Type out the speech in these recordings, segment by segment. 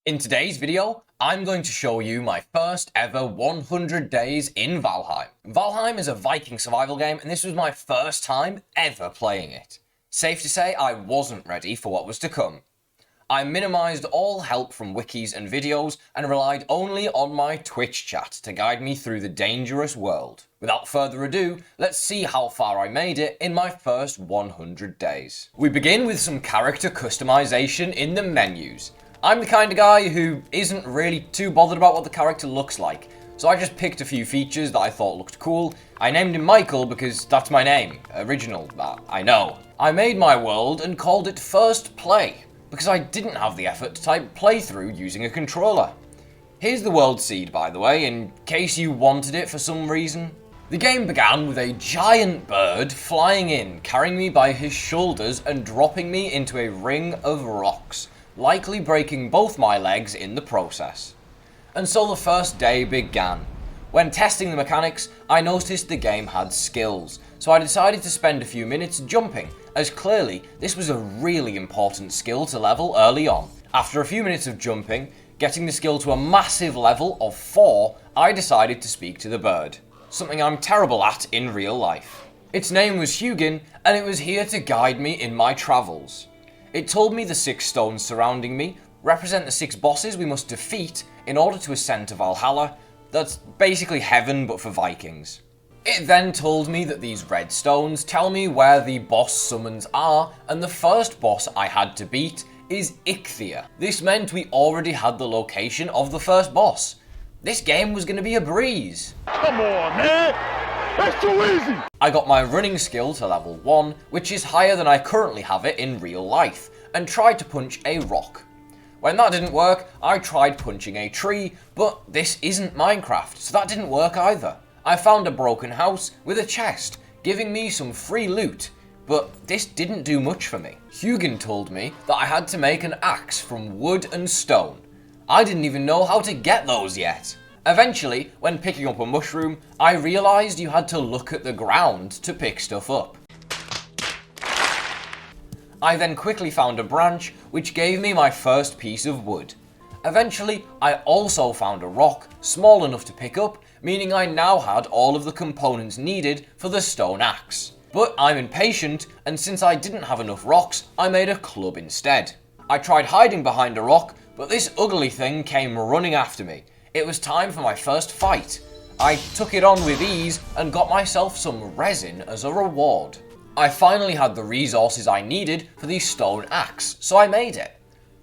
In today's video, I'm going to show you my first ever 100 days in Valheim. Valheim is a Viking survival game, and this was my first time ever playing it. Safe to say I wasn't ready for what was to come. I minimized all help from wikis and videos and relied only on my Twitch chat to guide me through the dangerous world. Without further ado, let's see how far I made it in my first 100 days. We begin with some character customization in the menus. I'm the kind of guy who isn't really too bothered about what the character looks like, so I just picked a few features that I thought looked cool. I named him Michael because that's my name. Original, I know. I made my world and called it First Play, because I didn't have the effort to type playthrough using a controller. Here's the world seed, by the way, in case you wanted it for some reason. The game began with a giant bird flying in, carrying me by his shoulders and dropping me into a ring of rocks, likely breaking both my legs in the process. And so the first day began. When testing the mechanics, I noticed the game had skills, so I decided to spend a few minutes jumping, as clearly this was a really important skill to level early on. After a few minutes of jumping, getting the skill to a massive level of 4, I decided to speak to the bird, something I'm terrible at in real life. Its name was Hugin, and it was here to guide me in my travels. It told me the 6 stones surrounding me represent the 6 bosses we must defeat in order to ascend to Valhalla. That's basically heaven but for Vikings. It then told me that these red stones tell me where the boss summons are, and the first boss I had to beat is xFWaFKyxfE. This meant we already had the location of the first boss. This game was going to be a breeze. Come on, man! That's too easy! I got my running skill to level 1, which is higher than I currently have it in real life, and tried to punch a rock. When that didn't work, I tried punching a tree, but this isn't Minecraft, so that didn't work either. I found a broken house with a chest, giving me some free loot, but this didn't do much for me. Hugin told me that I had to make an axe from wood and stone. I didn't even know how to get those yet. Eventually, when picking up a mushroom, I realised you had to look at the ground to pick stuff up. I then quickly found a branch, which gave me my first piece of wood. Eventually, I also found a rock, small enough to pick up, meaning I now had all of the components needed for the stone axe. But I'm impatient, and since I didn't have enough rocks, I made a club instead. I tried hiding behind a rock, but this ugly thing came running after me. It was time for my first fight. I took it on with ease and got myself some resin as a reward. I finally had the resources I needed for the stone axe, so I made it.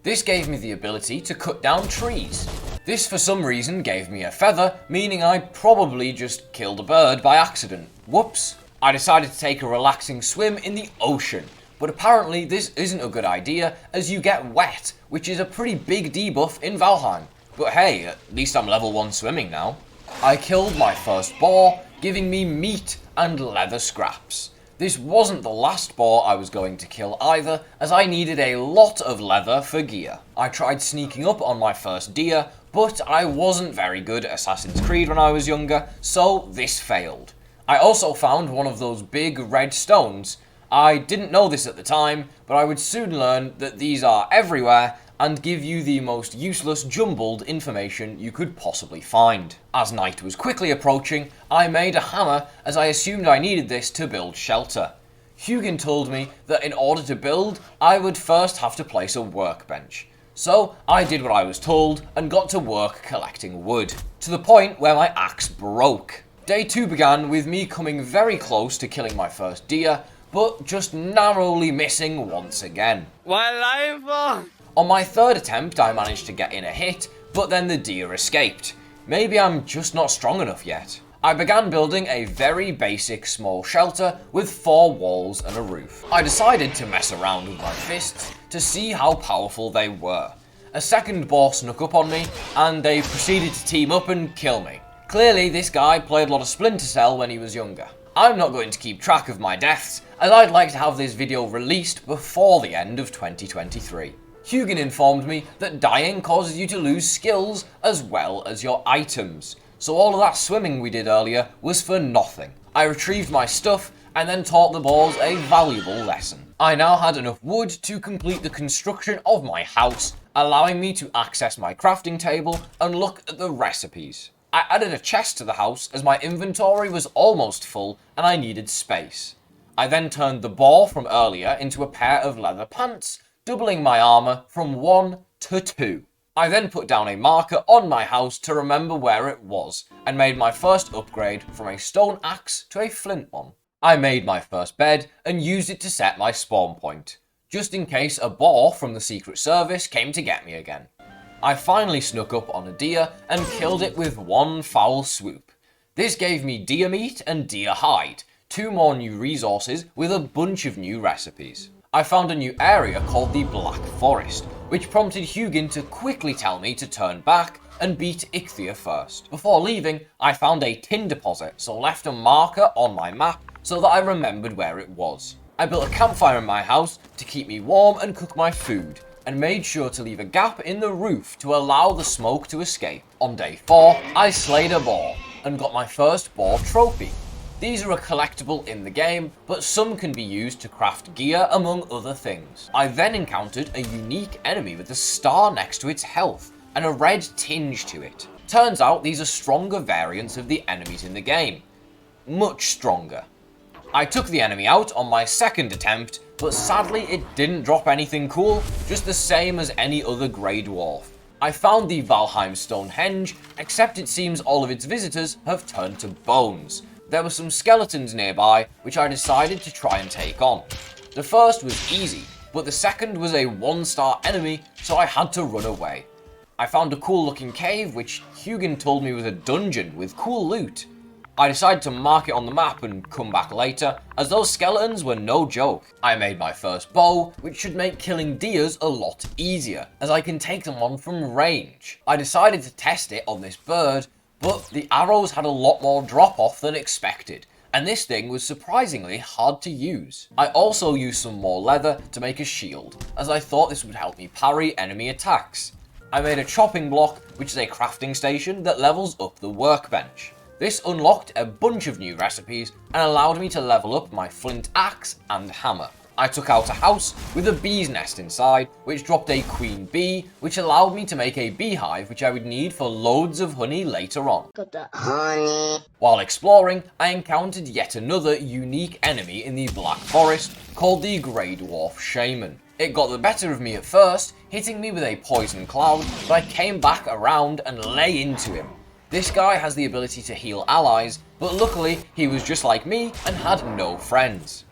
This gave me the ability to cut down trees. This for some reason gave me a feather, meaning I probably just killed a bird by accident. Whoops. I decided to take a relaxing swim in the ocean, but apparently this isn't a good idea as you get wet, which is a pretty big debuff in Valheim. But hey, at least I'm level 1 swimming now. I killed my first boar, giving me meat and leather scraps. This wasn't the last boar I was going to kill either, as I needed a lot of leather for gear. I tried sneaking up on my first deer, but I wasn't very good at Assassin's Creed when I was younger, so this failed. I also found one of those big red stones. I didn't know this at the time, but I would soon learn that these are everywhere and give you the most useless jumbled information you could possibly find. As night was quickly approaching, I made a hammer as I assumed I needed this to build shelter. Hugin told me that in order to build, I would first have to place a workbench. So I did what I was told and got to work collecting wood, to the point where my axe broke. Day 2 began with me coming very close to killing my first deer, but just narrowly missing once again. On my 3rd attempt, I managed to get in a hit, but then the deer escaped. Maybe I'm just not strong enough yet. I began building a very basic small shelter with 4 walls and a roof. I decided to mess around with my fists to see how powerful they were. A second boar snuck up on me, and they proceeded to team up and kill me. Clearly, this guy played a lot of Splinter Cell when he was younger. I'm not going to keep track of my deaths, as I'd like to have this video released before the end of 2023. Hugin informed me that dying causes you to lose skills as well as your items, so all of that swimming we did earlier was for nothing. I retrieved my stuff and then taught the boars a valuable lesson. I now had enough wood to complete the construction of my house allowing me to access my crafting table and look at the recipes. I added a chest to the house as my inventory was almost full and I needed space. I then turned the boar from earlier into a pair of leather pants, doubling my armor from 1 to 2. I then put down a marker on my house to remember where it was, and made my first upgrade from a stone axe to a flint one. I made my first bed and used it to set my spawn point, just in case a boar from the Secret Service came to get me again. I finally snuck up on a deer and killed it with one foul swoop. This gave me deer meat and deer hide, 2 more new resources with a bunch of new recipes. I found a new area called the Black Forest, which prompted Hugin to quickly tell me to turn back and beat xFWaFKyxfE first. Before leaving, I found a tin deposit, so left a marker on my map so that I remembered where it was. I built a campfire in my house to keep me warm and cook my food, and made sure to leave a gap in the roof to allow the smoke to escape. On day 4, I slayed a boar and got my first boar trophy. These are a collectible in the game, but some can be used to craft gear among other things. I then encountered a unique enemy with a star next to its health and a red tinge to it. Turns out these are stronger variants of the enemies in the game. Much stronger. I took the enemy out on my second attempt, but sadly it didn't drop anything cool, just the same as any other grey dwarf. I found the Valheim Stonehenge, except it seems all of its visitors have turned to bones. There were some skeletons nearby, which I decided to try and take on. The first was easy, but the second was a 1-star enemy, so I had to run away. I found a cool looking cave, which Hugin told me was a dungeon with cool loot. I decided to mark it on the map and come back later, as those skeletons were no joke. I made my first bow, which should make killing deers a lot easier, as I can take them on from range. I decided to test it on this bird, but the arrows had a lot more drop off than expected, and this thing was surprisingly hard to use. I also used some more leather to make a shield, as I thought this would help me parry enemy attacks. I made a chopping block, which is a crafting station that levels up the workbench. This unlocked a bunch of new recipes and allowed me to level up my flint axe and hammer. I took out a house with a bee's nest inside, which dropped a queen bee, which allowed me to make a beehive which I would need for loads of honey later on. Got the honey. While exploring, I encountered yet another unique enemy in the Black Forest called the Grey Dwarf Shaman. It got the better of me at first, hitting me with a poison cloud, but I came back around and lay into him. This guy has the ability to heal allies, but luckily he was just like me and had no friends.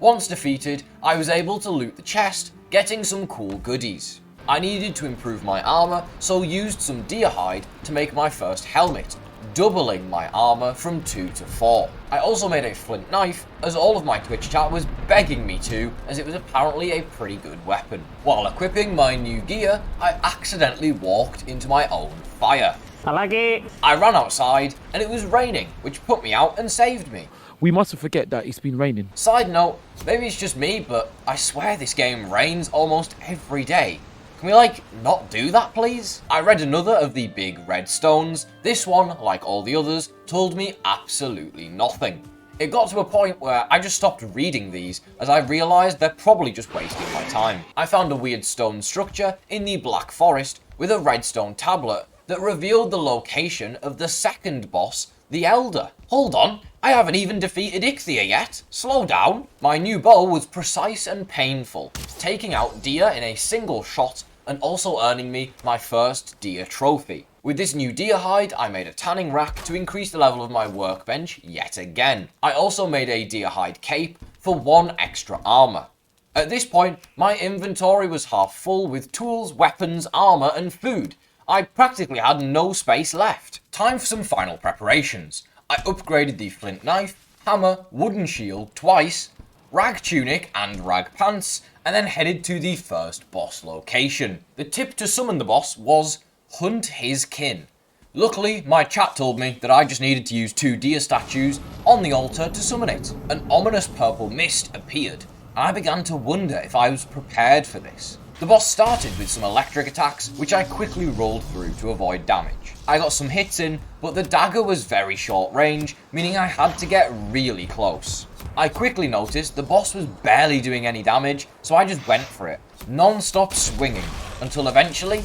Once defeated, I was able to loot the chest, getting some cool goodies. I needed to improve my armor, so used some deer hide to make my first helmet, doubling my armor from 2 to 4. I also made a flint knife, as all of my Twitch chat was begging me to, as it was apparently a pretty good weapon. While equipping my new gear, I accidentally walked into my own fire. I like it. I ran outside, and it was raining, which put me out and saved me. We mustn't forget that it's been raining. Side note, maybe it's just me, but I swear this game rains almost every day. Can we, not do that, please? I read another of the big red stones. This one, like all the others, told me absolutely nothing. It got to a point where I just stopped reading these, as I realised they're probably just wasting my time. I found a weird stone structure in the Black Forest with a redstone tablet that revealed the location of the second boss, the Elder. Hold on, I haven't even defeated xFWaFKyxfE yet. Slow down. My new bow was precise and painful, taking out deer in a single shot and also earning me my first deer trophy. With this new deer hide, I made a tanning rack to increase the level of my workbench yet again. I also made a deer hide cape for 1 extra armor. At this point, my inventory was half full with tools, weapons, armor, and food. I practically had no space left. Time for some final preparations. I upgraded the flint knife, hammer, wooden shield twice, rag tunic and rag pants, and then headed to the first boss location. The tip to summon the boss was hunt his kin. Luckily, my chat told me that I just needed to use 2 deer statues on the altar to summon it. An ominous purple mist appeared, and I began to wonder if I was prepared for this. The boss started with some electric attacks, which I quickly rolled through to avoid damage. I got some hits in, but the dagger was very short range, meaning I had to get really close. I quickly noticed the boss was barely doing any damage, so I just went for it, non-stop swinging, until eventually,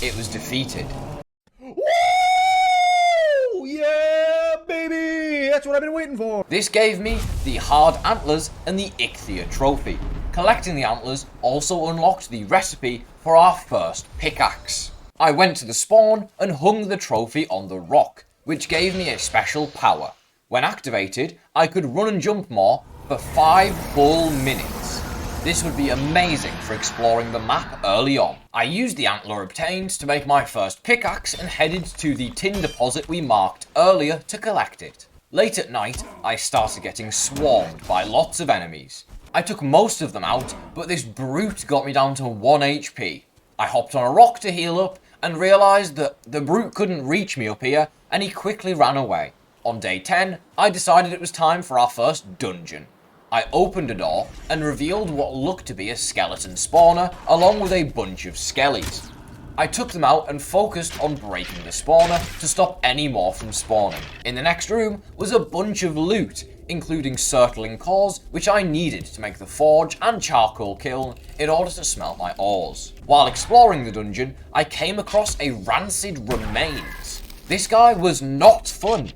it was defeated. Woo! Yeah, baby! That's what I've been waiting for! This gave me the hard antlers and the xFWaFKyxfE trophy. Collecting the antlers also unlocked the recipe for our first pickaxe. I went to the spawn and hung the trophy on the rock, which gave me a special power. When activated, I could run and jump more for 5 full minutes. This would be amazing for exploring the map early on. I used the antler obtained to make my first pickaxe and headed to the tin deposit we marked earlier to collect it. Late at night, I started getting swarmed by lots of enemies. I took most of them out, but this brute got me down to 1 HP. I hopped on a rock to heal up and realised that the brute couldn't reach me up here, and he quickly ran away. On day 10, I decided it was time for our first dungeon. I opened a door and revealed what looked to be a skeleton spawner along with a bunch of skellies. I took them out and focused on breaking the spawner to stop any more from spawning. In the next room was a bunch of loot, including circling cores, which I needed to make the forge and charcoal kiln in order to smelt my ores. While exploring the dungeon, I came across a rancid remains. This guy was not fun.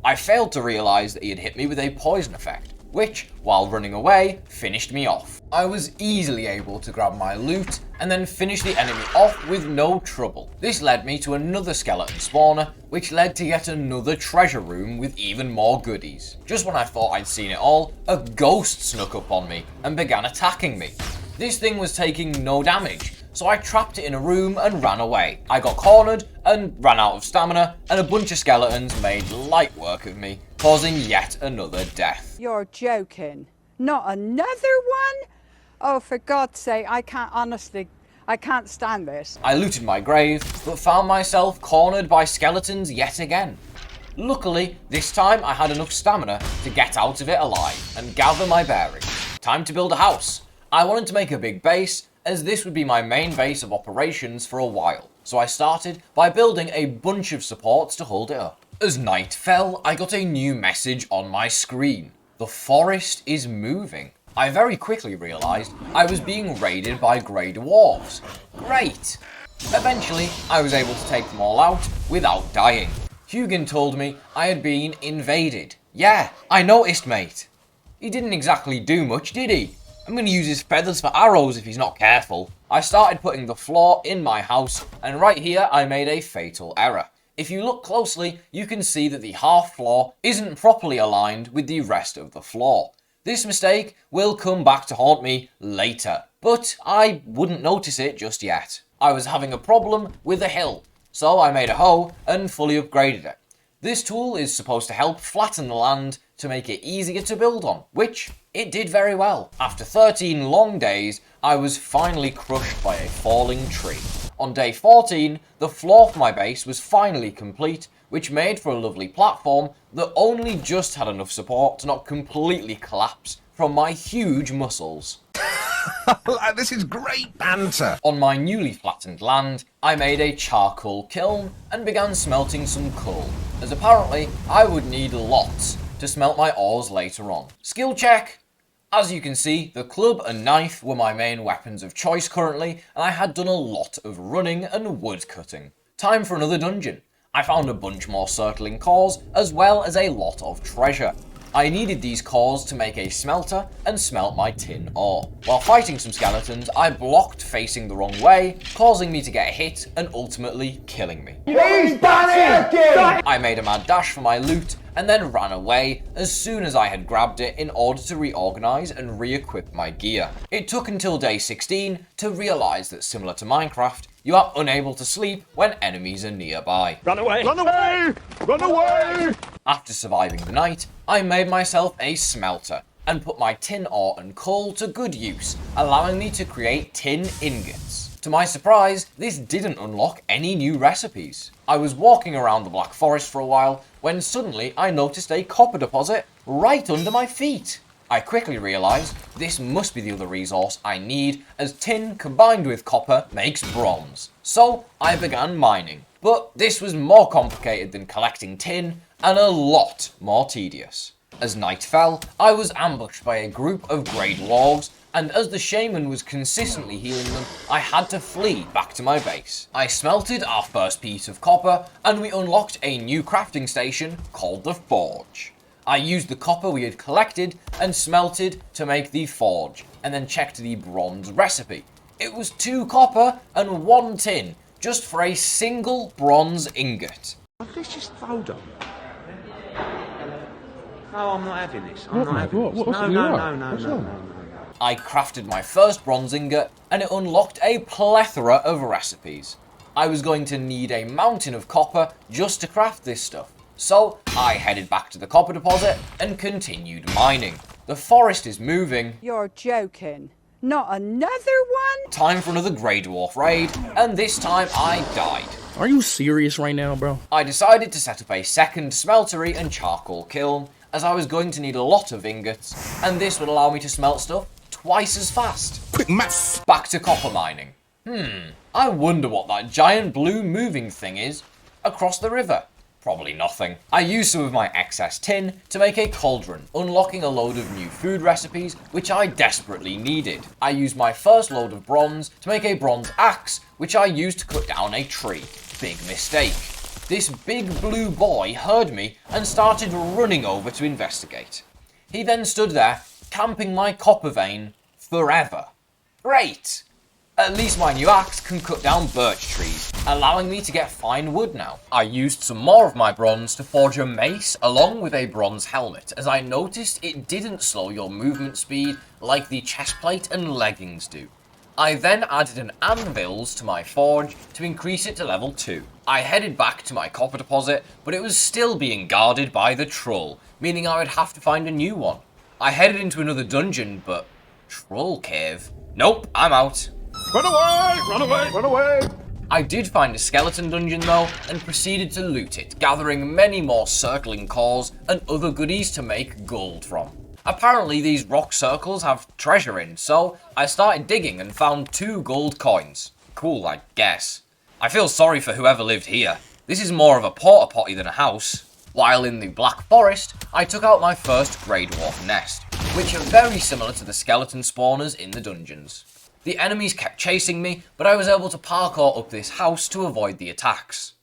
I failed to realise that he had hit me with a poison effect, which, while running away, finished me off. I was easily able to grab my loot and then finish the enemy off with no trouble. This led me to another skeleton spawner, which led to yet another treasure room with even more goodies. Just when I thought I'd seen it all, a ghost snuck up on me and began attacking me. This thing was taking no damage, so I trapped it in a room and ran away. I got cornered and ran out of stamina, and a bunch of skeletons made light work of me, causing yet another death. You're joking. Not another one? Oh, for God's sake, I can't stand this. I looted my grave, but found myself cornered by skeletons yet again. Luckily, this time I had enough stamina to get out of it alive and gather my bearings. Time to build a house. I wanted to make a big base, as this would be my main base of operations for a while. So I started by building a bunch of supports to hold it up. As night fell, I got a new message on my screen. The forest is moving. I very quickly realised I was being raided by grey dwarves. Great! Eventually, I was able to take them all out without dying. Hugin told me I had been invaded. Yeah, I noticed, mate. He didn't exactly do much, did he? I'm going to use his feathers for arrows if he's not careful. I started putting the floor in my house, and right here I made a fatal error. If you look closely, you can see that the half floor isn't properly aligned with the rest of the floor. This mistake will come back to haunt me later, but I wouldn't notice it just yet. I was having a problem with a hill, so I made a hoe and fully upgraded it. This tool is supposed to help flatten the land to make it easier to build on, which it did very well. After 13 long days, I was finally crushed by a falling tree. On day 14, the floor for my base was finally complete, which made for a lovely platform that only just had enough support to not completely collapse from my huge muscles. This is great banter! On my newly flattened land, I made a charcoal kiln and began smelting some coal, as apparently I would need lots to smelt my ores later on. Skill check! As you can see, the club and knife were my main weapons of choice currently, and I had done a lot of running and wood cutting. Time for another dungeon. I found a bunch more circling cores, as well as a lot of treasure. I needed these cores to make a smelter and smelt my tin ore. While fighting some skeletons, I blocked facing the wrong way, causing me to get hit and ultimately killing me. He's panicking! I made a mad dash for my loot and then ran away as soon as I had grabbed it in order to reorganize and re-equip my gear. It took until day 16 to realize that, similar to Minecraft, you are unable to sleep when enemies are nearby. Run away! Run away! Run away! After surviving the night, I made myself a smelter and put my tin ore and coal to good use, allowing me to create tin ingots. To my surprise, this didn't unlock any new recipes. I was walking around the Black Forest for a while when suddenly I noticed a copper deposit right under my feet. I quickly realised this must be the other resource I need, as tin combined with copper makes bronze. So I began mining. But this was more complicated than collecting tin and a lot more tedious. As night fell, I was ambushed by a group of grey dwarves, and as the shaman was consistently healing them, I had to flee back to my base. I smelted our first piece of copper, and we unlocked a new crafting station called the Forge. I used the copper we had collected and smelted to make the forge, and then checked the bronze recipe. It was 2 copper and 1 tin, just for a single bronze ingot. Let's just hold on. No, I'm not having this. I'm not having this. No. I crafted my first bronze ingot, and it unlocked a plethora of recipes. I was going to need a mountain of copper just to craft this stuff. So I headed back to the copper deposit and continued mining. The forest is moving. You're joking. Not another one? Time for another grey dwarf raid, and this time I died. Are you serious right now, bro? I decided to set up a second smeltery and charcoal kiln, as I was going to need a lot of ingots, and this would allow me to smelt stuff twice as fast. Quick math. Back to copper mining. I wonder what that giant blue moving thing is across the river. Probably nothing. I used some of my excess tin to make a cauldron, unlocking a load of new food recipes, which I desperately needed. I used my first load of bronze to make a bronze axe, which I used to cut down a tree. Big mistake. This big blue boy heard me and started running over to investigate. He then stood there, camping my copper vein forever. Great! At least my new axe can cut down birch trees, allowing me to get fine wood now. I used some more of my bronze to forge a mace along with a bronze helmet, as I noticed it didn't slow your movement speed like the chestplate and leggings do. I then added an anvils to my forge to increase it to level 2. I headed back to my copper deposit, but it was still being guarded by the troll, meaning I would have to find a new one. I headed into another dungeon, but troll cave? Nope, I'm out. Run away! Run away! Run away! I did find a skeleton dungeon though, and proceeded to loot it, gathering many more circling cores and other goodies to make gold from. Apparently these rock circles have treasure in, so I started digging and found 2 gold coins. Cool, I guess. I feel sorry for whoever lived here. This is more of a porta potty than a house. While in the Black Forest, I took out my first grey dwarf nest, which are very similar to the skeleton spawners in the dungeons. The enemies kept chasing me, but I was able to parkour up this house to avoid the attacks.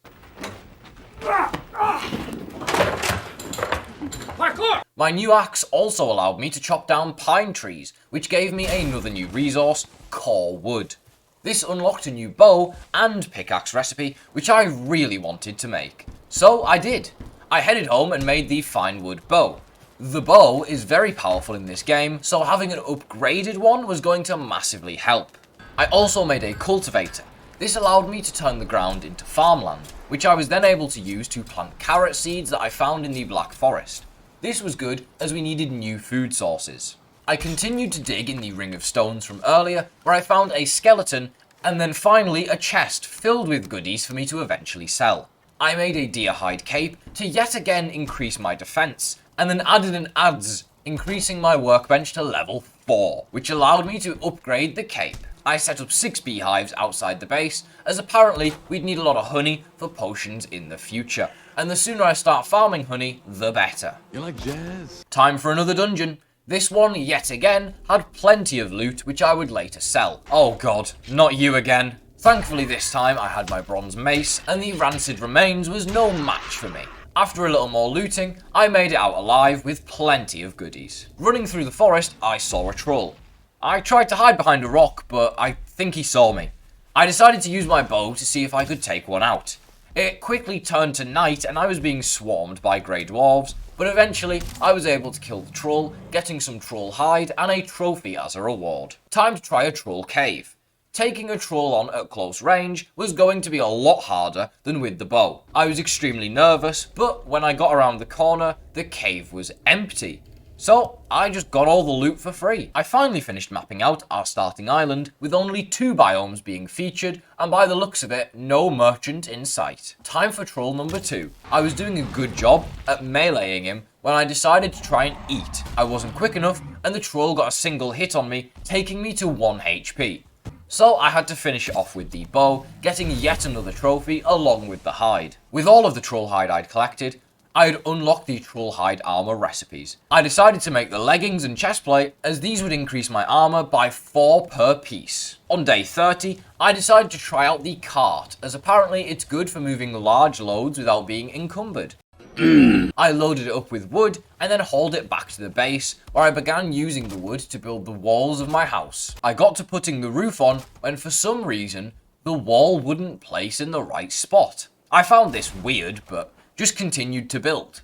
Parkour! My new axe also allowed me to chop down pine trees, which gave me another new resource, core wood. This unlocked a new bow and pickaxe recipe, which I really wanted to make. So I did. I headed home and made the fine wood bow. The bow is very powerful in this game, so having an upgraded one was going to massively help. I also made a cultivator. This allowed me to turn the ground into farmland, which I was then able to use to plant carrot seeds that I found in the Black Forest. This was good as we needed new food sources. I continued to dig in the ring of stones from earlier, where I found a skeleton, and then finally a chest filled with goodies for me to eventually sell. I made a deer hide cape to yet again increase my defense, and then added an adze, increasing my workbench to level 4, which allowed me to upgrade the cape. I set up 6 beehives outside the base, as apparently we'd need a lot of honey for potions in the future, and the sooner I start farming honey, the better. You like jazz? Time for another dungeon. This one, yet again, had plenty of loot which I would later sell. Oh god, not you again. Thankfully this time I had my bronze mace, and the rancid remains was no match for me. After a little more looting, I made it out alive with plenty of goodies. Running through the forest, I saw a troll. I tried to hide behind a rock, but I think he saw me. I decided to use my bow to see if I could take one out. It quickly turned to night and I was being swarmed by grey dwarves, but eventually I was able to kill the troll, getting some troll hide and a trophy as a reward. Time to try a troll cave. Taking a troll on at close range was going to be a lot harder than with the bow. I was extremely nervous, but when I got around the corner, the cave was empty. So I just got all the loot for free. I finally finished mapping out our starting island with only 2 biomes being featured, and by the looks of it, no merchant in sight. Time for troll number 2. I was doing a good job at meleeing him, when I decided to try and eat. I wasn't quick enough, and the troll got a single hit on me, taking me to 1 HP. So I had to finish it off with the bow, getting yet another trophy along with the hide. With all of the troll hide I'd collected, I had unlocked the troll hide armor recipes. I decided to make the leggings and chestplate, as these would increase my armor by 4 per piece. On day 30, I decided to try out the cart, as apparently it's good for moving large loads without being encumbered. I loaded it up with wood and then hauled it back to the base, where I began using the wood to build the walls of my house. I got to putting the roof on when for some reason the wall wouldn't place in the right spot. I found this weird, but just continued to build.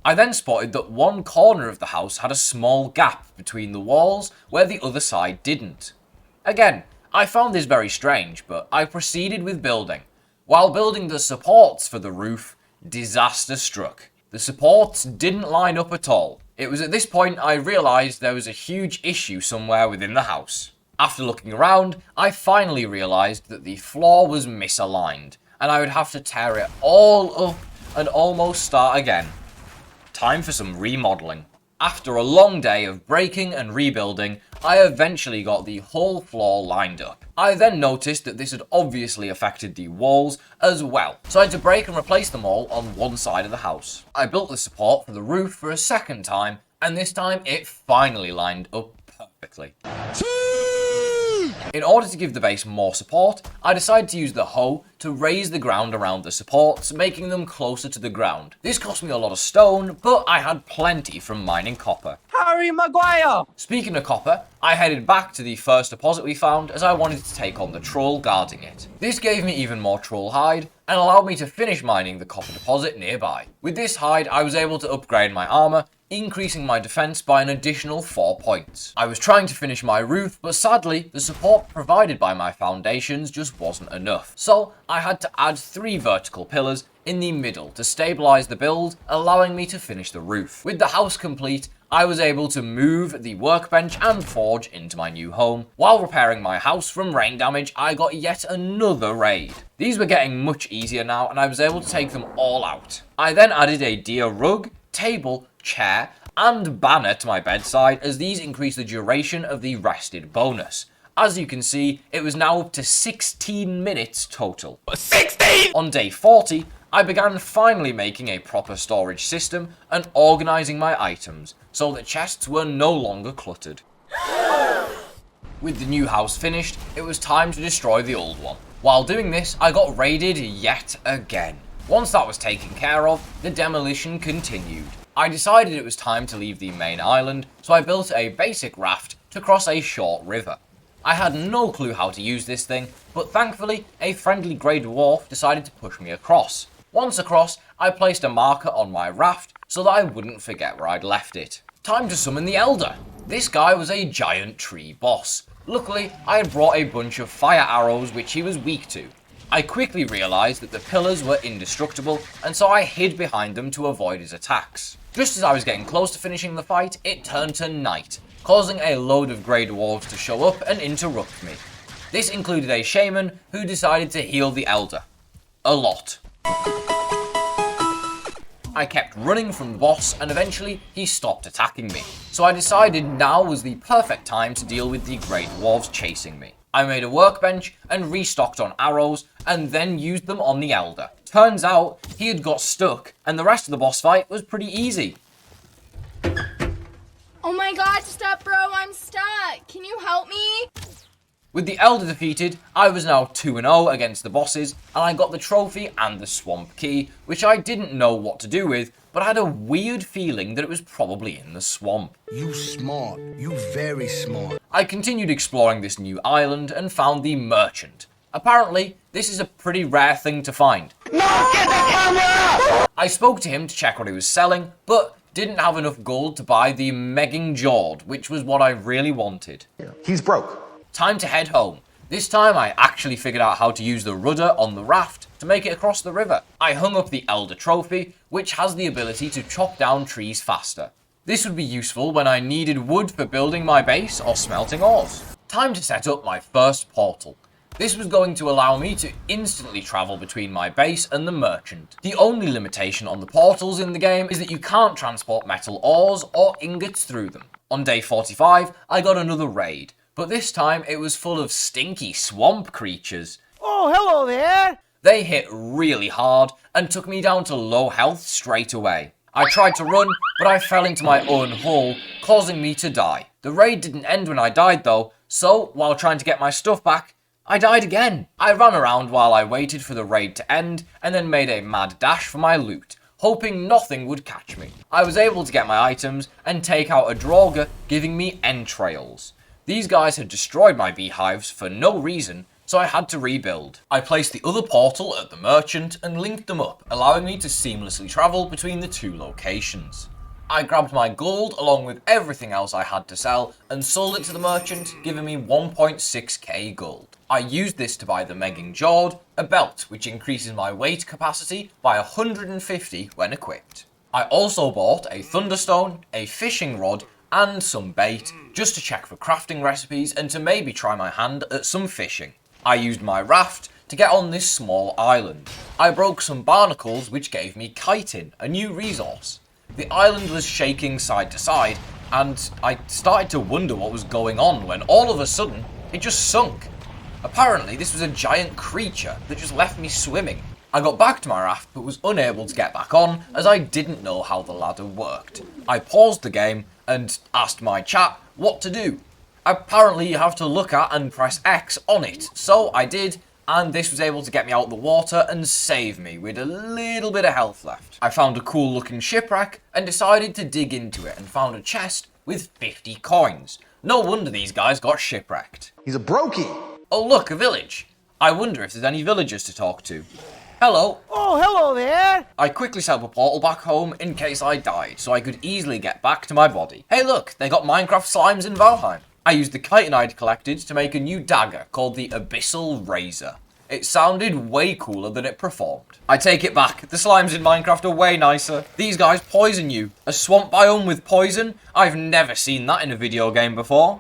I then spotted that one corner of the house had a small gap between the walls where the other side didn't. Again, I found this very strange, but I proceeded with building. While building the supports for the roof, disaster struck. The supports didn't line up at all. It was at this point I realised there was a huge issue somewhere within the house. After looking around, I finally realised that the floor was misaligned, and I would have to tear it all up and almost start again. Time for some remodelling. After a long day of breaking and rebuilding, I eventually got the whole floor lined up. I then noticed that this had obviously affected the walls as well, so I had to break and replace them all on one side of the house. I built the support for the roof for a second time, and this time it finally lined up perfectly. In order to give the base more support, I decided to use the hoe to raise the ground around the supports, making them closer to the ground. This cost me a lot of stone, but I had plenty from mining copper. Harry Maguire! Speaking of copper, I headed back to the first deposit we found as I wanted to take on the troll guarding it. This gave me even more troll hide and allowed me to finish mining the copper deposit nearby. With this hide, I was able to upgrade my armor, increasing my defense by an additional 4 points. I was trying to finish my roof, but sadly, the support provided by my foundations just wasn't enough. So I had to add 3 vertical pillars in the middle to stabilize the build, allowing me to finish the roof. With the house complete, I was able to move the workbench and forge into my new home. While repairing my house from rain damage, I got yet another raid. These were getting much easier now, and I was able to take them all out. I then added a deer rug, table, chair, and banner to my bedside, as these increase the duration of the rested bonus. As you can see, it was now up to 16 minutes total. 16! On day 40, I began finally making a proper storage system and organising my items, so that chests were no longer cluttered. With the new house finished, it was time to destroy the old one. While doing this, I got raided yet again. Once that was taken care of, the demolition continued. I decided it was time to leave the main island, so I built a basic raft to cross a short river. I had no clue how to use this thing, but thankfully, a friendly grey dwarf decided to push me across. Once across, I placed a marker on my raft so that I wouldn't forget where I'd left it. Time to summon the Elder. This guy was a giant tree boss. Luckily, I had brought a bunch of fire arrows which he was weak to. I quickly realised that the pillars were indestructible, and so I hid behind them to avoid his attacks. Just as I was getting close to finishing the fight, it turned to night, causing a load of grey dwarves to show up and interrupt me. This included a shaman who decided to heal the Elder. A lot. I kept running from the boss, and eventually he stopped attacking me. So I decided now was the perfect time to deal with the grey dwarves chasing me. I made a workbench and restocked on arrows, and then used them on the Elder. Turns out, he had got stuck, and the rest of the boss fight was pretty easy. Oh my god, stop bro, I'm stuck. Can you help me? With the Elder defeated, I was now 2-0 against the bosses, and I got the trophy and the swamp key, which I didn't know what to do with, but I had a weird feeling that it was probably in the swamp. You smart. You very smart. I continued exploring this new island and found the Merchant. Apparently, this is a pretty rare thing to find. No, get the camera! I spoke to him to check what he was selling, but didn't have enough gold to buy the Megging Jord, which was what I really wanted. He's broke. Time to head home. This time I actually figured out how to use the rudder on the raft to make it across the river. I hung up the Elder Trophy, which has the ability to chop down trees faster. This would be useful when I needed wood for building my base or smelting ores. Time to set up my first portal. This was going to allow me to instantly travel between my base and the merchant. The only limitation on the portals in the game is that you can't transport metal ores or ingots through them. On day 45, I got another raid, but this time it was full of stinky swamp creatures. Oh, hello there. They hit really hard and took me down to low health straight away. I tried to run, but I fell into my own hole, causing me to die. The raid didn't end when I died though, so while trying to get my stuff back, I died again. I ran around while I waited for the raid to end and then made a mad dash for my loot, hoping nothing would catch me. I was able to get my items and take out a Draugr, giving me entrails. These guys had destroyed my beehives for no reason, so I had to rebuild. I placed the other portal at the merchant and linked them up, allowing me to seamlessly travel between the two locations. I grabbed my gold along with everything else I had to sell and sold it to the merchant, giving me 1.6k gold. I used this to buy the Megging Jord, a belt which increases my weight capacity by 150 when equipped. I also bought a thunderstone, a fishing rod, and some bait, just to check for crafting recipes and to maybe try my hand at some fishing. I used my raft to get on this small island. I broke some barnacles which gave me chitin, a new resource. The island was shaking side to side and I started to wonder what was going on when all of a sudden it just sunk. Apparently this was a giant creature that just left me swimming. I got back to my raft but was unable to get back on as I didn't know how the ladder worked. I paused the game and asked my chat what to do. Apparently you have to look at and press X on it, so I did, and this was able to get me out of the water and save me with a little bit of health left. I found a cool looking shipwreck and decided to dig into it and found a chest with 50 coins. No wonder these guys got shipwrecked. He's a brokey. Oh look, a village. I wonder if there's any villagers to talk to. Hello. Oh, hello there. I quickly set up a portal back home in case I died, so I could easily get back to my body. Hey look, they got Minecraft slimes in Valheim. I used the chitin I'd collected to make a new dagger called the Abyssal Razor. It sounded way cooler than it performed. I take it back, the slimes in Minecraft are way nicer. These guys poison you. A swamp biome with poison? I've never seen that in a video game before.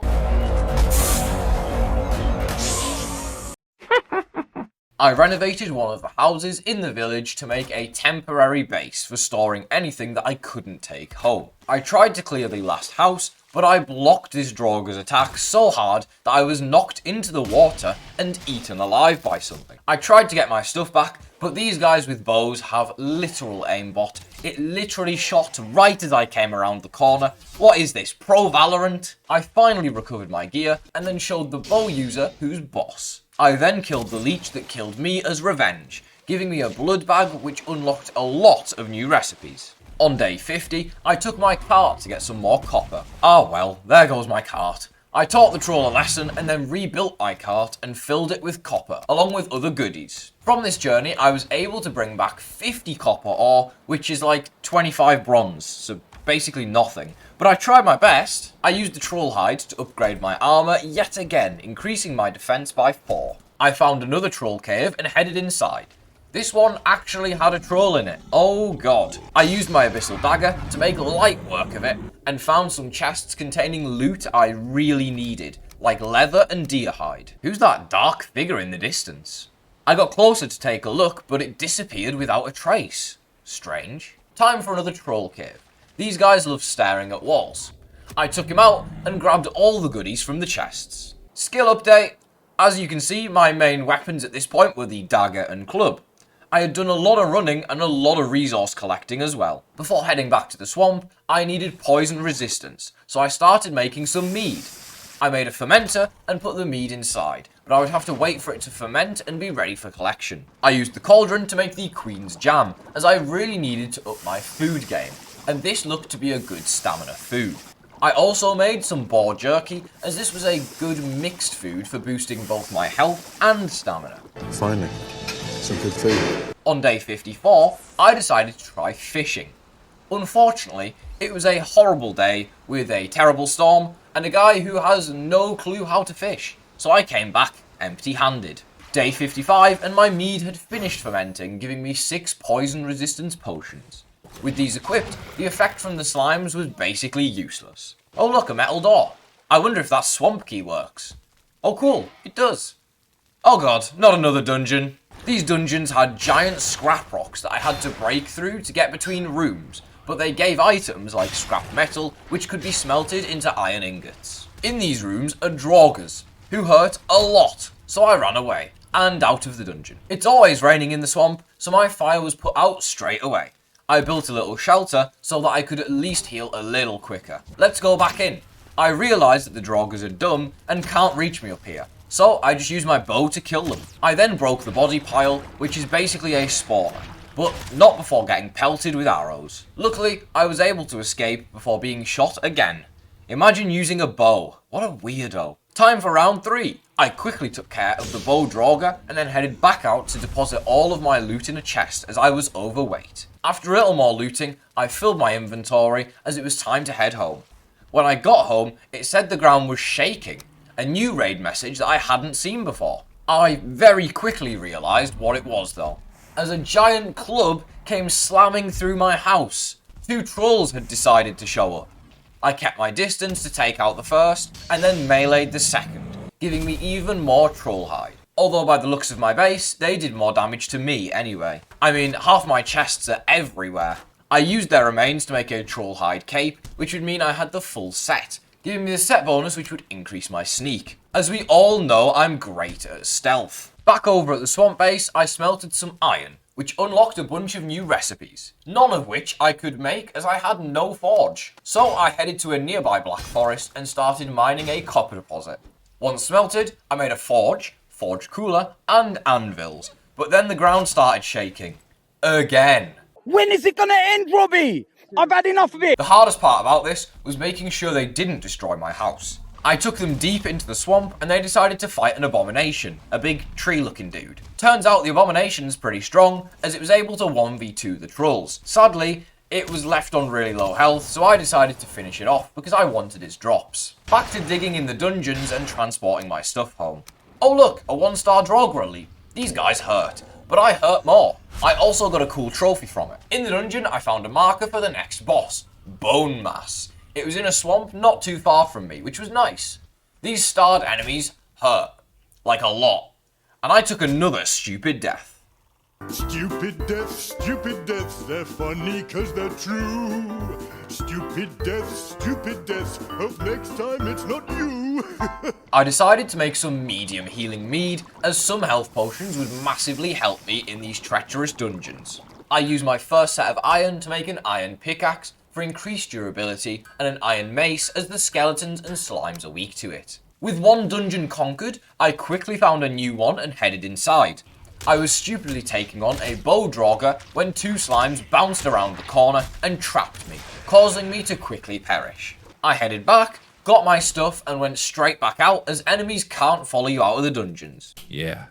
I renovated one of the houses in the village to make a temporary base for storing anything that I couldn't take home. I tried to clear the last house, but I blocked this Draugr's attack so hard that I was knocked into the water and eaten alive by something. I tried to get my stuff back, but these guys with bows have literal aimbot. It literally shot right as I came around the corner. What is this, Pro Valorant? I finally recovered my gear and then showed the bow user who's boss. I then killed the leech that killed me as revenge, giving me a blood bag which unlocked a lot of new recipes. On day 50, I took my cart to get some more copper. Ah well, there goes my cart. I taught the troll a lesson and then rebuilt my cart and filled it with copper, along with other goodies. From this journey, I was able to bring back 50 copper ore, which is like 25 bronze, so basically nothing. But I tried my best. I used the troll hide to upgrade my armor yet again, increasing my defense by 4. I found another troll cave and headed inside. This one actually had a troll in it. Oh god. I used my abyssal dagger to make light work of it and found some chests containing loot I really needed, like leather and deer hide. Who's that dark figure in the distance? I got closer to take a look, but it disappeared without a trace. Strange. Time for another troll cave. These guys love staring at walls. I took him out and grabbed all the goodies from the chests. Skill update. As you can see, my main weapons at this point were the dagger and club. I had done a lot of running and a lot of resource collecting as well. Before heading back to the swamp, I needed poison resistance, so I started making some mead. I made a fermenter and put the mead inside, but I would have to wait for it to ferment and be ready for collection. I used the cauldron to make the Queen's Jam, as I really needed to up my food game, and this looked to be a good stamina food. I also made some boar jerky, as this was a good mixed food for boosting both my health and stamina. Finally, some good food. On day 54, I decided to try fishing. Unfortunately, it was a horrible day with a terrible storm and a guy who has no clue how to fish, so I came back empty-handed. Day 55 and my mead had finished fermenting, giving me 6 poison resistance potions. With these equipped, the effect from the slimes was basically useless. Oh look, a metal door. I wonder if that swamp key works. Oh cool, it does. Oh god, not another dungeon. These dungeons had giant scrap rocks that I had to break through to get between rooms, but they gave items like scrap metal which could be smelted into iron ingots. In these rooms are draugrs, who hurt a lot, so I ran away, and out of the dungeon. It's always raining in the swamp, so my fire was put out straight away. I built a little shelter so that I could at least heal a little quicker. Let's go back in. I realised that the draugrs are dumb and can't reach me up here, so I just used my bow to kill them. I then broke the body pile, which is basically a spawner, but not before getting pelted with arrows. Luckily, I was able to escape before being shot again. Imagine using a bow. What a weirdo. Time for round 3. I quickly took care of the bow draugr and then headed back out to deposit all of my loot in a chest as I was overweight. After a little more looting, I filled my inventory as it was time to head home. When I got home, it said the ground was shaking, a new raid message that I hadn't seen before. I very quickly realised what it was though, as a giant club came slamming through my house. 2 trolls had decided to show up. I kept my distance to take out the first, and then meleeed the second, giving me even more troll hide. Although by the looks of my base, they did more damage to me anyway. I mean, half my chests are everywhere. I used their remains to make a troll hide cape, which would mean I had the full set, giving me the set bonus which would increase my sneak. As we all know, I'm great at stealth. Back over at the swamp base, I smelted some iron, which unlocked a bunch of new recipes, none of which I could make as I had no forge. So I headed to a nearby black forest and started mining a copper deposit. Once smelted, I made a forge cooler, and anvils, but then the ground started shaking. Again. When is it gonna end, Robbie? I've had enough of it. The hardest part about this was making sure they didn't destroy my house. I took them deep into the swamp and they decided to fight an abomination, a big tree-looking dude. Turns out the abomination's pretty strong, as it was able to 1v2 the trolls. Sadly, it was left on really low health, so I decided to finish it off because I wanted its drops. Back to digging in the dungeons and transporting my stuff home. Oh look, a 1-star draugr elite. These guys hurt, but I hurt more. I also got a cool trophy from it. In the dungeon, I found a marker for the next boss, Bone Mass. It was in a swamp not too far from me, which was nice. These starred enemies hurt, like a lot, and I took another stupid death. Stupid deaths, they're funny cause they're true. Stupid deaths, hope next time it's not you. I decided to make some medium healing mead, as some health potions would massively help me in these treacherous dungeons. I used my first set of iron to make an iron pickaxe for increased durability, and an iron mace as the skeletons and slimes are weak to it. With one dungeon conquered, I quickly found a new one and headed inside. I was stupidly taking on a bow draugr when 2 slimes bounced around the corner and trapped me, causing me to quickly perish. I headed back, got my stuff, and went straight back out as enemies can't follow you out of the dungeons. Yeah,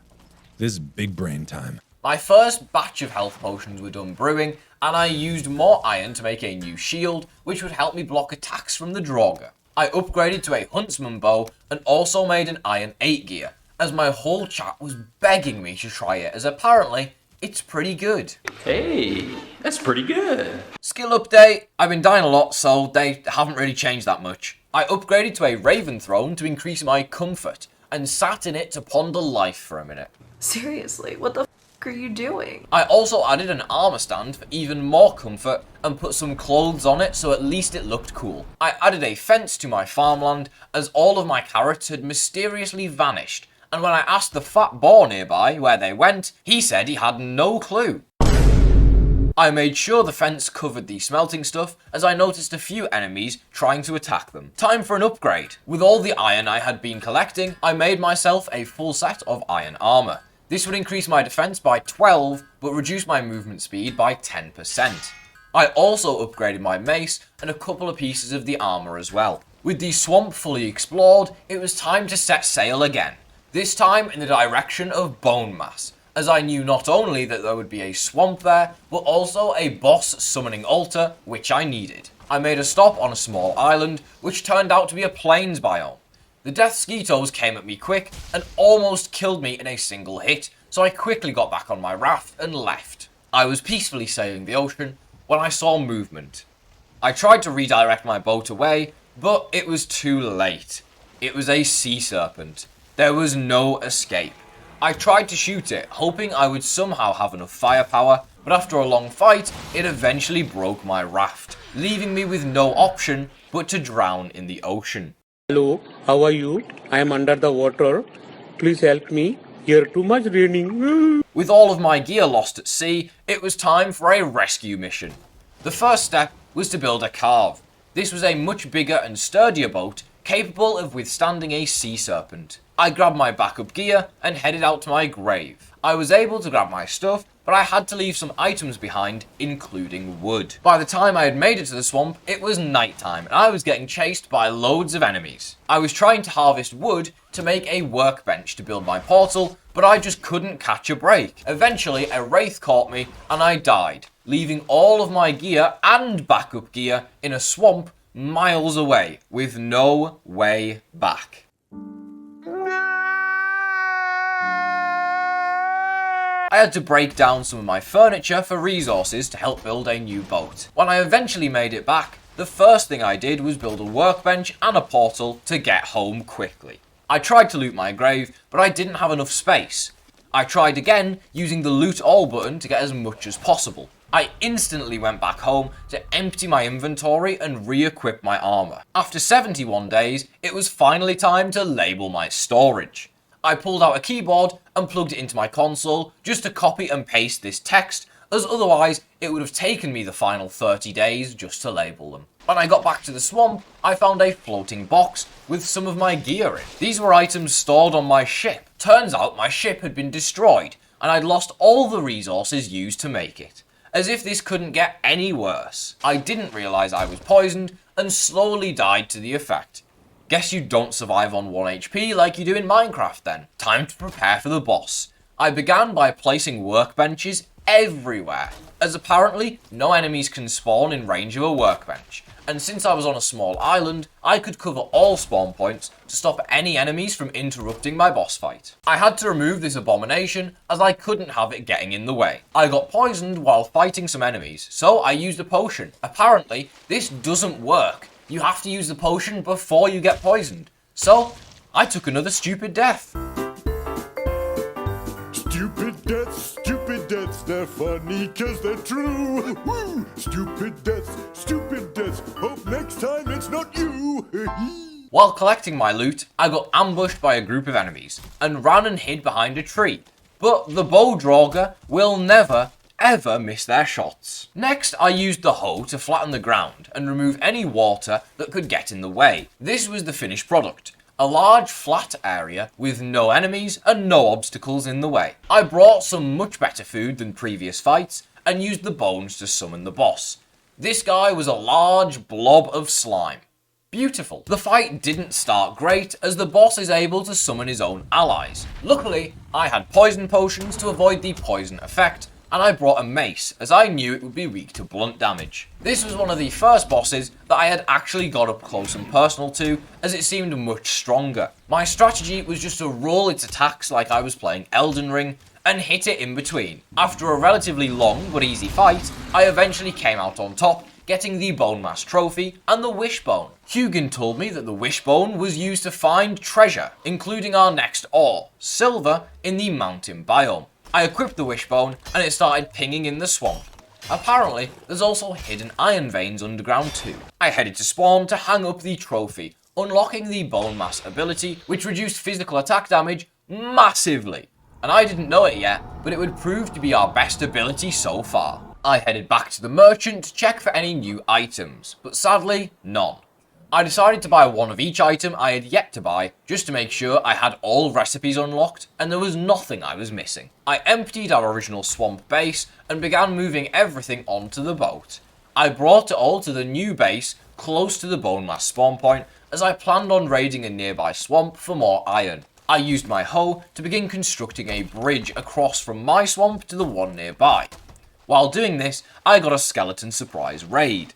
this is big brain time. My first batch of health potions were done brewing, and I used more iron to make a new shield, which would help me block attacks from the draugr. I upgraded to a huntsman bow and also made an iron 8 gear, as my whole chat was begging me to try it, as apparently it's pretty good. Hey, that's pretty good. Skill update, I've been dying a lot, so they haven't really changed that much. I upgraded to a raven throne to increase my comfort, and sat in it to ponder life for a minute. Seriously, what the f are you doing? I also added an armor stand for even more comfort and put some clothes on it so at least it looked cool. I added a fence to my farmland as all of my carrots had mysteriously vanished, and when I asked the fat boar nearby where they went, he said he had no clue. I made sure the fence covered the smelting stuff as I noticed a few enemies trying to attack them. Time for an upgrade. With all the iron I had been collecting, I made myself a full set of iron armor. This would increase my defense by 12, but reduce my movement speed by 10%. I also upgraded my mace and a couple of pieces of the armor as well. With the swamp fully explored, it was time to set sail again. This time in the direction of Bone Mass, as I knew not only that there would be a swamp there, but also a boss summoning altar, which I needed. I made a stop on a small island, which turned out to be a plains biome. The death skeetos came at me quick and almost killed me in a single hit, so I quickly got back on my raft and left. I was peacefully sailing the ocean when I saw movement. I tried to redirect my boat away, but it was too late. It was a sea serpent. There was no escape. I tried to shoot it, hoping I would somehow have enough firepower, but after a long fight, it eventually broke my raft, leaving me with no option but to drown in the ocean. Hello, how are you? I am under the water. Please help me. Here too much raining. With all of my gear lost at sea, it was time for a rescue mission. The first step was to build a carve. This was a much bigger and sturdier boat, capable of withstanding a sea serpent. I grabbed my backup gear and headed out to my grave. I was able to grab my stuff, but I had to leave some items behind, including wood. By the time I had made it to the swamp, it was nighttime and I was getting chased by loads of enemies. I was trying to harvest wood to make a workbench to build my portal, but I just couldn't catch a break. Eventually, a wraith caught me and I died, leaving all of my gear and backup gear in a swamp miles away with no way back. I had to break down some of my furniture for resources to help build a new boat. When I eventually made it back, the first thing I did was build a workbench and a portal to get home quickly. I tried to loot my grave, but I didn't have enough space. I tried again using the loot all button to get as much as possible. I instantly went back home to empty my inventory and re-equip my armor. After 71 days, it was finally time to label my storage. I pulled out a keyboard and plugged it into my console just to copy and paste this text, as otherwise it would have taken me the final 30 days just to label them. When I got back to the swamp, I found a floating box with some of my gear in. These were items stored on my ship. Turns out my ship had been destroyed and I'd lost all the resources used to make it. As if this couldn't get any worse. I didn't realise I was poisoned and slowly died to the effect. Guess you don't survive on 1 HP like you do in Minecraft then. Time to prepare for the boss. I began by placing workbenches everywhere, as apparently no enemies can spawn in range of a workbench. And since I was on a small island, I could cover all spawn points to stop any enemies from interrupting my boss fight. I had to remove this abomination as I couldn't have it getting in the way. I got poisoned while fighting some enemies, so I used a potion. Apparently, this doesn't work. You have to use the potion before you get poisoned. So, I took another stupid death. Stupid deaths, they're funny cause they're true. Woo! Stupid deaths, hope next time it's not you. While collecting my loot, I got ambushed by a group of enemies and ran and hid behind a tree. But the bow draugr will never, ever miss their shots. Next, I used the hoe to flatten the ground and remove any water that could get in the way. This was the finished product. A large flat area with no enemies and no obstacles in the way. I brought some much better food than previous fights and used the bones to summon the boss. This guy was a large blob of slime. Beautiful. The fight didn't start great as the boss is able to summon his own allies. Luckily, I had poison potions to avoid the poison effect, and I brought a mace as I knew it would be weak to blunt damage. This was one of the first bosses that I had actually got up close and personal to, as it seemed much stronger. My strategy was just to roll its attacks like I was playing Elden Ring and hit it in between. After a relatively long but easy fight, I eventually came out on top, getting the Bone Mass trophy and the Wishbone. Hugin told me that the Wishbone was used to find treasure, including our next ore, silver, in the mountain biome. I equipped the Wishbone and it started pinging in the swamp. Apparently, there's also hidden iron veins underground too. I headed to spawn to hang up the trophy, unlocking the Bone Mass ability, which reduced physical attack damage massively. And I didn't know it yet, but it would prove to be our best ability so far. I headed back to the merchant to check for any new items, but sadly, none. I decided to buy one of each item I had yet to buy, just to make sure I had all recipes unlocked and there was nothing I was missing. I emptied our original swamp base and began moving everything onto the boat. I brought it all to the new base close to the Bone Mass spawn point as I planned on raiding a nearby swamp for more iron. I used my hoe to begin constructing a bridge across from my swamp to the one nearby. While doing this, I got a skeleton surprise raid.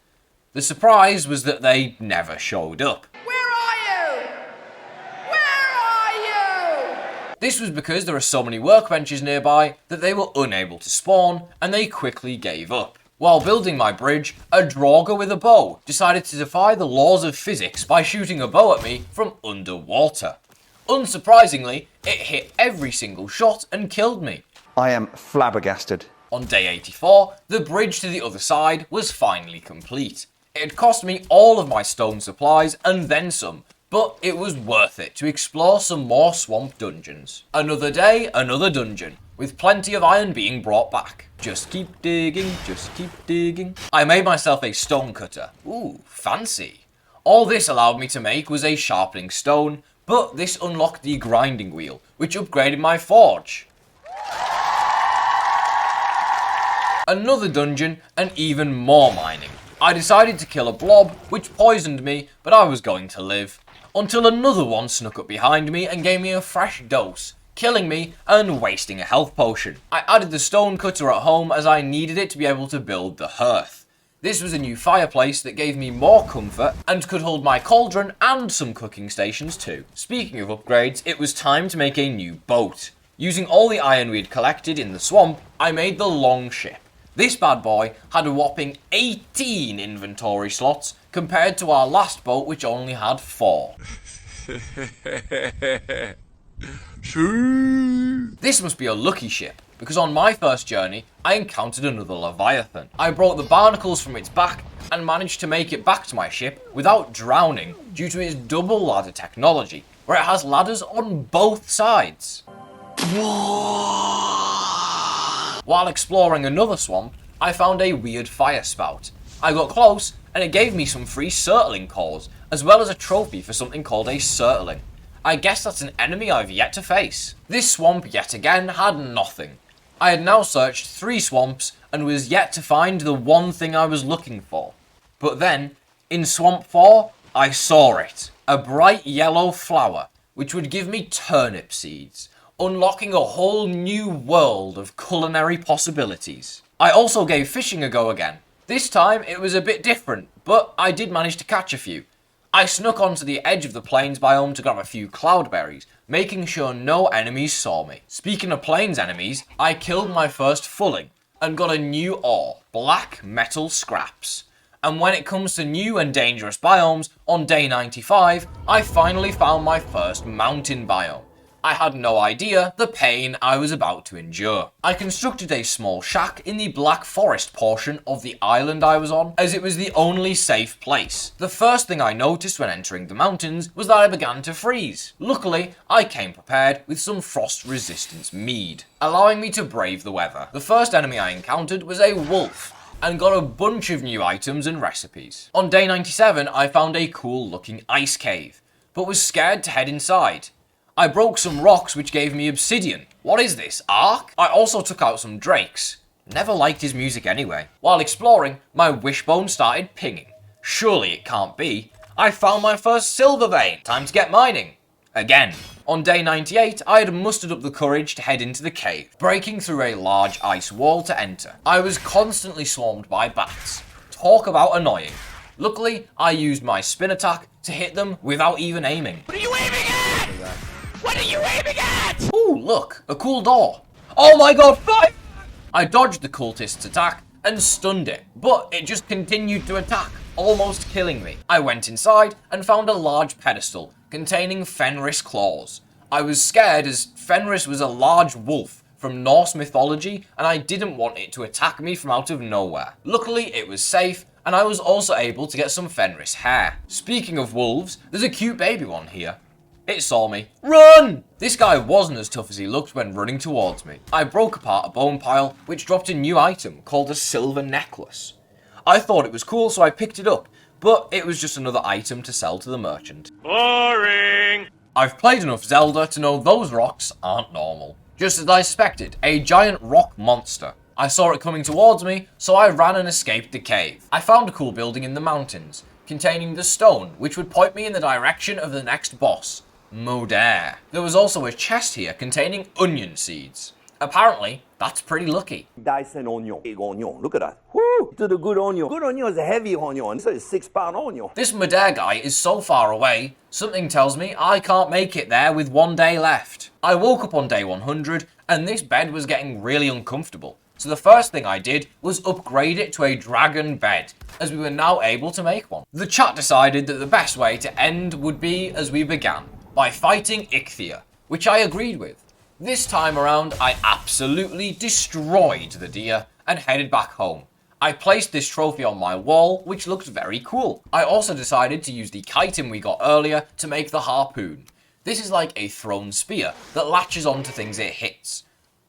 The surprise was that they never showed up. Where are you? Where are you? This was because there are so many workbenches nearby that they were unable to spawn and they quickly gave up. While building my bridge, a draugr with a bow decided to defy the laws of physics by shooting a bow at me from underwater. Unsurprisingly, it hit every single shot and killed me. I am flabbergasted. On day 84, the bridge to the other side was finally complete. It had cost me all of my stone supplies and then some, but it was worth it to explore some more swamp dungeons. Another day, another dungeon, with plenty of iron being brought back. Just keep digging, just keep digging. I made myself a stone cutter. Ooh, fancy. All this allowed me to make was a sharpening stone, but this unlocked the grinding wheel, which upgraded my forge. Another dungeon and even more mining. I decided to kill a blob, which poisoned me, but I was going to live. Until another one snuck up behind me and gave me a fresh dose, killing me and wasting a health potion. I added the stone cutter at home as I needed it to be able to build the hearth. This was a new fireplace that gave me more comfort and could hold my cauldron and some cooking stations too. Speaking of upgrades, it was time to make a new boat. Using all the iron we had collected in the swamp, I made the long ship. This bad boy had a whopping 18 inventory slots compared to our last boat which only had 4. This must be a lucky ship, because on my first journey, I encountered another Leviathan. I brought the barnacles from its back and managed to make it back to my ship without drowning due to its double ladder technology, where it has ladders on both sides. While exploring another swamp, I found a weird fire spout. I got close and it gave me some free surtling cores, as well as a trophy for something called a surtling. I guess that's an enemy I've yet to face. This swamp yet again had nothing. I had now searched 3 swamps and was yet to find the one thing I was looking for. But then, in swamp 4, I saw it. A bright yellow flower, which would give me turnip seeds, unlocking a whole new world of culinary possibilities. I also gave fishing a go again. This time it was a bit different, but I did manage to catch a few. I snuck onto the edge of the plains biome to grab a few cloudberries, making sure no enemies saw me. Speaking of plains enemies, I killed my first fulling and got a new ore, black metal scraps. And when it comes to new and dangerous biomes, on day 95, I finally found my first mountain biome. I had no idea the pain I was about to endure. I constructed a small shack in the Black Forest portion of the island I was on, as it was the only safe place. The first thing I noticed when entering the mountains was that I began to freeze. Luckily, I came prepared with some frost resistance mead, allowing me to brave the weather. The first enemy I encountered was a wolf, and got a bunch of new items and recipes. On day 97, I found a cool looking ice cave, but was scared to head inside. I broke some rocks which gave me obsidian. What is this, Ark? I also took out some drakes. Never liked his music anyway. While exploring, my wishbone started pinging. Surely it can't be. I found my first silver vein. Time to get mining. Again. On day 98, I had mustered up the courage to head into the cave, breaking through a large ice wall to enter. I was constantly swarmed by bats. Talk about annoying. Luckily, I used my spin attack to hit them without even aiming. What are you aiming at? What are you aiming at? Ooh, look, a cool door. Oh my god, fire! I dodged the cultist's attack and stunned it, but it just continued to attack, almost killing me. I went inside and found a large pedestal containing Fenris claws. I was scared as Fenris was a large wolf from Norse mythology and I didn't want it to attack me from out of nowhere. Luckily, it was safe and I was also able to get some Fenris hair. Speaking of wolves, there's a cute baby one here. It saw me. Run! This guy wasn't as tough as he looked when running towards me. I broke apart a bone pile, which dropped a new item called a silver necklace. I thought it was cool, so I picked it up, but it was just another item to sell to the merchant. Boring! I've played enough Zelda to know those rocks aren't normal. Just as I suspected, a giant rock monster. I saw it coming towards me, so I ran and escaped the cave. I found a cool building in the mountains, containing the stone, which would point me in the direction of the next boss. Modere. There was also a chest here containing onion seeds. Apparently, that's pretty lucky. Dice an onion. Big onion. Look at that. Woo! To the good onion. Good onion is a heavy onion. This is a 6-pound onion. This Modere guy is so far away, something tells me I can't make it there with 1 day left. I woke up on day 100 and this bed was getting really uncomfortable. So the first thing I did was upgrade it to a dragon bed, as we were now able to make one. The chat decided that the best way to end would be as we began, by fighting xFWaFKyxfE, which I agreed with. This time around, I absolutely destroyed the deer and headed back home. I placed this trophy on my wall, which looked very cool. I also decided to use the chitin we got earlier to make the harpoon. This is like a thrown spear that latches onto things it hits.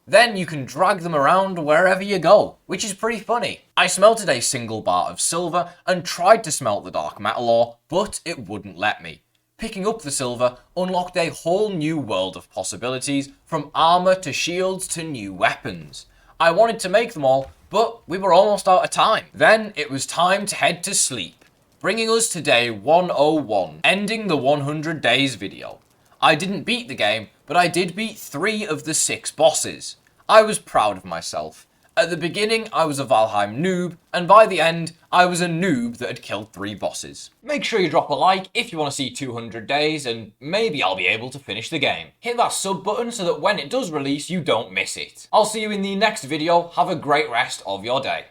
Then you can drag them around wherever you go, which is pretty funny. I smelted a single bar of silver and tried to smelt the dark metal ore, but it wouldn't let me. Picking up the silver unlocked a whole new world of possibilities, from armor to shields to new weapons. I wanted to make them all, but we were almost out of time. Then it was time to head to sleep, bringing us to day 101, ending the 100 days video. I didn't beat the game, but I did beat 3 of the 6 bosses. I was proud of myself. At the beginning, I was a Valheim noob, and by the end, I was a noob that had killed 3 bosses. Make sure you drop a like if you want to see 200 days, and maybe I'll be able to finish the game. Hit that sub button so that when it does release, you don't miss it. I'll see you in the next video. Have a great rest of your day.